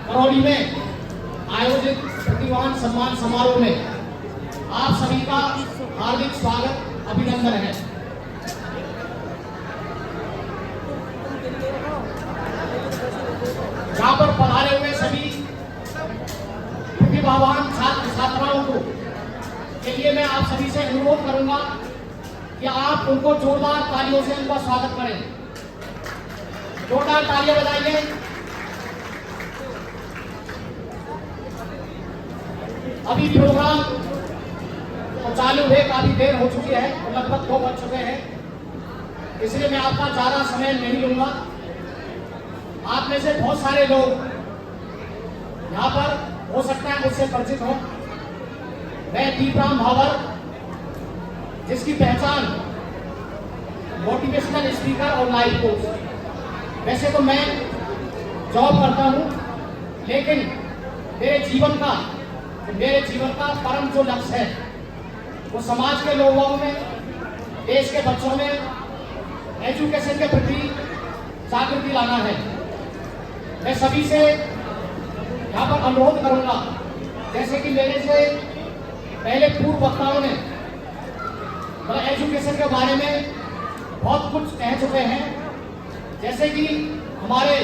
करौली में आयोजित प्रतिभावान सम्मान समारोह में आप सभी का हार्दिक स्वागत अभिनंदन है। यहाँ पर पधारे हुए सभी प्रतिभावान छात्र छात्राओं को के लिए मैं आप सभी से अनुरोध करूंगा कि आप उनको जोरदार तालियों से उनका स्वागत करें। जोरदार तालियां बजाइए। अभी प्रोग्राम तो चालू है, काफी देर हो चुकी है, लगभग 2 बज चुके हैं, इसलिए मैं आपका ज्यादा समय नहीं लूंगा। आप में से बहुत सारे लोग यहाँ पर हो सकता है मुझसे परिचित हो। मैं दीपराम भावर, जिसकी पहचान मोटिवेशनल स्पीकर और लाइफ कोच। वैसे तो मैं जॉब करता हूँ, लेकिन मेरे जीवन का परम जो लक्ष्य है वो समाज के लोगों में, देश के बच्चों में एजुकेशन के प्रति जागृति लाना है। मैं सभी से यहाँ पर अनुरोध करूंगा, जैसे कि मेरे से पहले पूर्व वक्ताओं ने एजुकेशन के बारे में बहुत कुछ कह चुके हैं, जैसे कि हमारे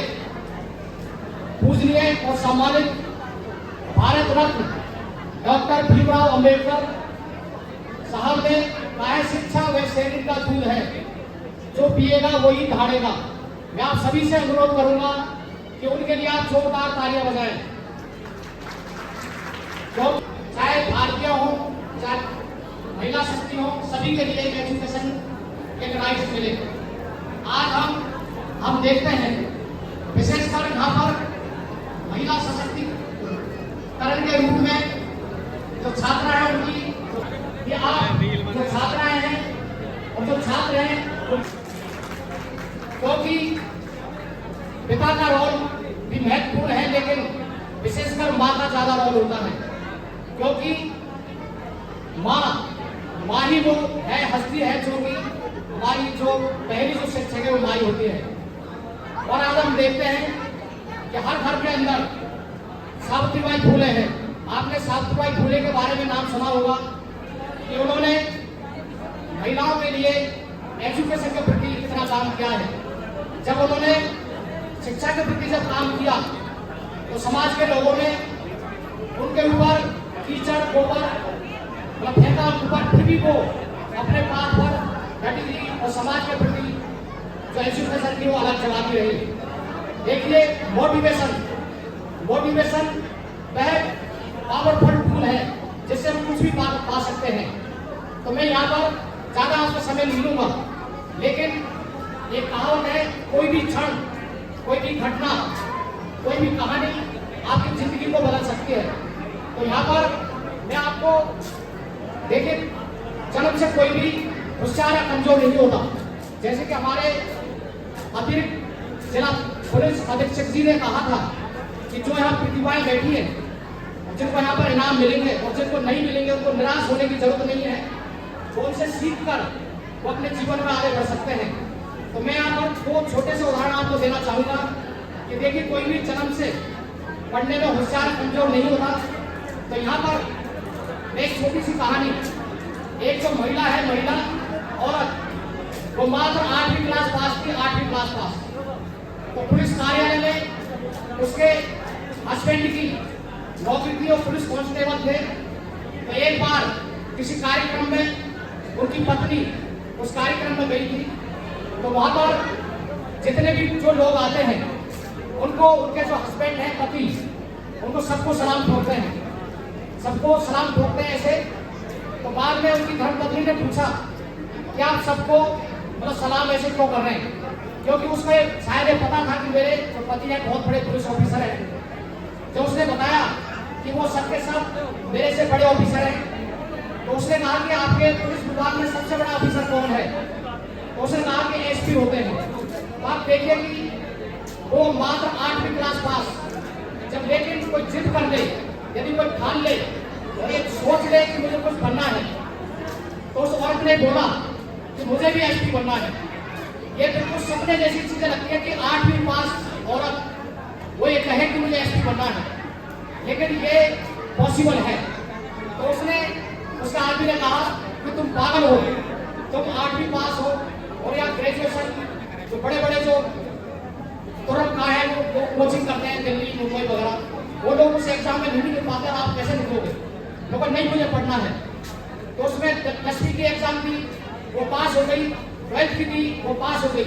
पूजनीय और सम्मानित भारत रत्न डॉक्टर भीमराव अंबेडकर साहब ने कहा है, शिक्षा वह शरीर का दूध है, जो पिएगा वही ढाड़ेगा। मैं आप सभी से अनुरोध करूंगा कि उनके लिए आप जोरदार तालियां बजाएं। तो चाहे भारतीय हो, चाहे महिला शक्ति हो, सभी के लिए एजुकेशन एक राइट मिले। आज हम देखते हैं, विशेषकर यहाँ पर महिला सशक्तिकरण के रूप में जो छात्रा है उनकी, ये आप जो छात्राएं हैं और जो छात्र हैं, क्योंकि पिता का रोल भी महत्वपूर्ण है, लेकिन विशेषकर माँ का ज्यादा रोल होता है, क्योंकि माँ ही वो है, हस्ती है जो कि हमारी जो पहली जो शिक्षक है वो माँ ही होती है। और आज हम देखते हैं कि हर घर के अंदर सावित्रीबाई फुले हैं। आपने सावित्रीबाई फुले के बारे में नाम सुना होगा कि उन्होंने महिलाओं के लिए एजुकेशन के प्रति कितना काम किया है। जब उन्होंने शिक्षा के प्रति जब काम किया तो समाज के लोगों ने उनके ऊपर कीचड़ गोबर फेंका ऊपर, फिर भी वो अपने पाप पर डटी रही और समाज के प्रति जो एजुकेशन की वो अलग चलाती रही। देखिए, मोटिवेशन वह पावरफुल टूल है जिससे हम कुछ भी पा सकते हैं। तो मैं यहाँ पर ज्यादा आपका समय नहीं लूंगा, लेकिन ये कहावत है, कोई भी क्षण, कोई भी घटना, कोई भी कहानी आपकी जिंदगी को बदल सकती है। तो यहाँ पर मैं आपको देखिए, जन्म से कोई भी होशियार या कमजोर नहीं होता। जैसे कि हमारे अतिरिक्त जिला पुलिस अधीक्षक जी ने कहा था कि जो यहाँ प्रतिभाएं बैठी है, जिनको यहाँ पर इनाम मिलेंगे और जिनको नहीं मिलेंगे उनको निराश होने की जरूरत नहीं है, वो उनसे सीख कर वो अपने जीवन में आगे बढ़ सकते हैं। तो मैं यहाँ पर 2 छोटे से उदाहरण आपको देना चाहूंगा कि देखिए, कोई भी जन्म से पढ़ने में होशियार कमजोर नहीं होता। तो यहाँ पर एक छोटी सी कहानी, एक जो महिला औरत, वो मात्र 8वीं क्लास पास थी, 8वीं क्लास पास। तो पुलिस कार्यालय में उसके हस्बैंड की नौकरी थी और पुलिस कांस्टेबल थे। तो एक बार किसी कार्यक्रम में उनकी पत्नी उस कार्यक्रम में गई थी, तो वहां पर जितने भी जो लोग आते हैं उनको, उनके जो हस्बैंड हैं, पति, उनको सबको सलाम ठोकते हैं ऐसे। तो बाद में उनकी धर्मपत्नी ने पूछा कि आप सबको मतलब सलाम ऐसे क्यों कर रहे हैं, क्योंकि उसको शायद ये पता था कि मेरे जो पति है बहुत बड़े पुलिस ऑफिसर हैं। जब उसने बताया कि वो सबके सब मेरे से बड़े ऑफिसर हैं, तो उसने कहा कि आपके पुलिस विभाग में सबसे बड़ा ऑफिसर कौन है? तो उसने कहा कि एसपी होते हैं। तो आप देखिए कि वो मात्र 8वीं क्लास पास, जब लेकिन कोई जिद कर ले, यदि कोई ठान ले और ये सोच ले कि मुझे कुछ बनना है, तो उस औरत ने बोला कि मुझे भी एसपी बनना है। ये बिल्कुल सपने जैसी चीजें लगती है कि 8वीं पास औरत वो ये कहे कि मुझे एसपी बनना है। लेकिन ये पॉसिबल है। तो उसका आदमी ने कहा कि तुम पागल हो, तुम 8वीं पास हो और या ग्रेजुएशन, जो बड़े बड़े जो तुरंत का है वो कोचिंग करते हैं दिल्ली मुंबई वगैरह, वो लोग उस एग्जाम में नहीं निकल पाते, आप कैसे निकलोगे? लोगों नहीं, मुझे पढ़ना है। तो उसमें 10वीं की एग्जाम थी, वो पास हो गई, 12th की थी, वो पास हो गई,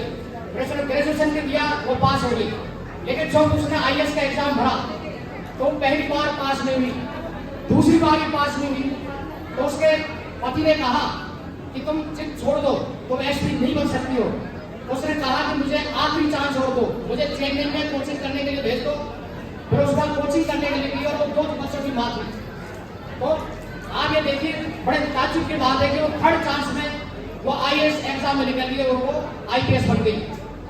ग्रेजुएशन के दिया, वो पास हो गई। लेकिन जब उसने IAS का एग्जाम भरा तो पहली बार पास नहीं हुई, दूसरी बार भी पास नहीं हुई। तो उसके पति ने कहा कि तुम जिद छोड़ दो, तुम SP नहीं बन सकती हो। उसने कहा कि मुझे आखिरी चांस और दो, मुझे चेन्नई में कोचिंग करने के लिए भेज दो। फिर उसका कोचिंग करने के लिए गई और वो 2 बच्चों की मां थी। तो आप ये देखिए, बड़े ताज्जुब की बात है कि वो 3rd चांस में वो IAS एग्जाम में निकल गई और वो IPS बन गई।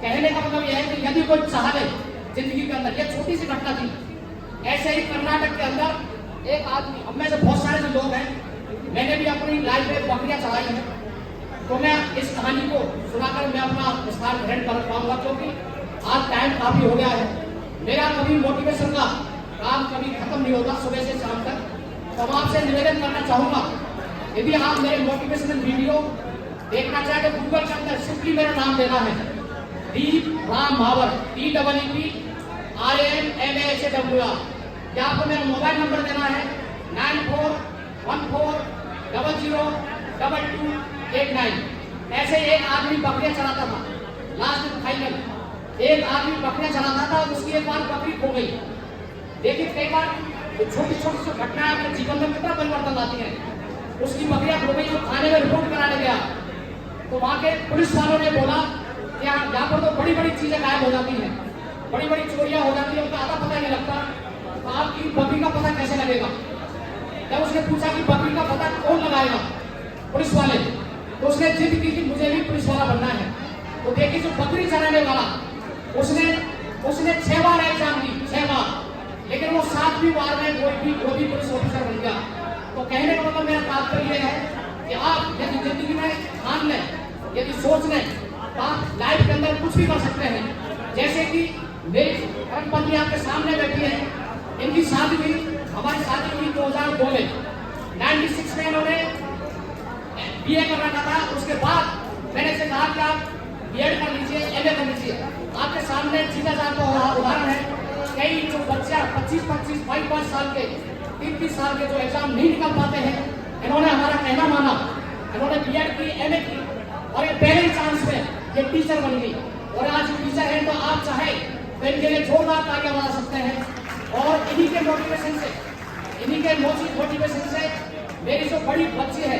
कहने का मतलब यह है कि यदि कोई चाह ले जिंदगी के अंदर, यह छोटी सी घटना थी। ऐसे ही कर्नाटक के अंदर एक आदमी, हम में से बहुत सारे जो लोग हैं, मैंने भी अपनी लाइफ में बकरियां चढ़ाई हैं, तो मैं इस कहानी को सुनाकर मैं अपना विस्तार ग्रहण कर पाऊंगा, क्योंकि आज टाइम काफी हो गया है। मेरा कभी मोटिवेशन का काम कभी खत्म नहीं होता सुबह से शाम तक। तो मैं आपसे निवेदन करना चाहूंगा, यदि आप मेरे मोटिवेशनल वीडियो देखना चाहे तो गूगल के अंदर सिंपली मेरा नाम देना है, दीप राम महावर, DEEPRAMMAHAWR। या आपको मेरा मोबाइल नंबर देना है 9414002289। ऐसे एक आदमी बकरियां चलाता था, लास्ट फाइनल एक आदमी बकरियां चलाता था, उसकी एक बार बकरी खो गई। देखिए कई बार छोटी छोटी जो घटनाएं अपने जीवन में कितना परिवर्तन लाती हैं। उसकी बकरियां खो गई, वो थाने में रिपोर्ट कराने गया, तो वहां के पुलिस वालों ने बोला कि यहाँ पर तो बड़ी बड़ी चीजें गायब हो जाती हैं, बड़ी बड़ी चोरियां हो जाती है, उनका आधा पता नहीं लगता, तो आपकी बकरी का पता कैसे लगेगा? जब उसने पूछा कि बकरी का पता कौन लगाएगा, पुलिस वाले, तो उसने जिद की कि मुझे भी पुलिस वाला बनना है। तो देखिए जो बकरी चलाने वाला, उसने 6 बार एग्जाम दी, 6 बार, लेकिन वो 7वीं बार में वो भी पुलिस ऑफिसर बन गया। तो कहने का मतलब मेरा तात्पर्य है कि आप यदि जिंदगी में ठान लें, यदि सोच लें, तो आप लाइफ के अंदर कुछ भी कर सकते हैं। जैसे कि मेरी पत्नी आपके सामने बैठी है, इनकी शादी हुई, हमारी शादी हुई 2002 में। 96 में इन्होंने BA करना था, उसके बाद मैंने से कहा कि आप B.Ed कर लीजिए, MA कर लीजिए। आपके सामने सीधा जाता उदाहरण है, कई जो बच्चा 25, 22 साल के, 30 साल के जो एग्जाम नहीं निकल पाते हैं, इन्होंने हमारा कहना माना, इन्होंने B.Ed की, MA की और ये पहले चांस में ये टीचर बन गई। और आज टीचर है तो आप चाहे तो इनके लिए जोरदार तालियां बजा सकते हैं। और इन्हीं के मोटिवेशन से मेरी जो बड़ी बच्ची है,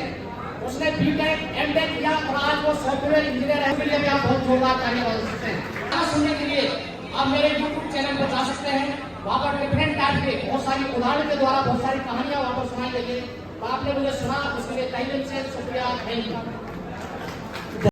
उसने B.Tech, M.Tech किया और आज वो सॉफ्टवेयर इंजीनियर है। उसके लिए भी आप बहुत जोरदार तालियां बजा सकते हैं। सुनने के लिए आप मेरे YouTube चैनल पर जा सकते हैं, वहाँ पर डिफरेंट टाइप के बहुत सारी उदाहरण के द्वारा बहुत सारी कहानियां वहाँ पर सुनाई गई है। तो आपने मुझे सुना, उसके लिए तहे दिल से शुक्रिया, थैंक यू।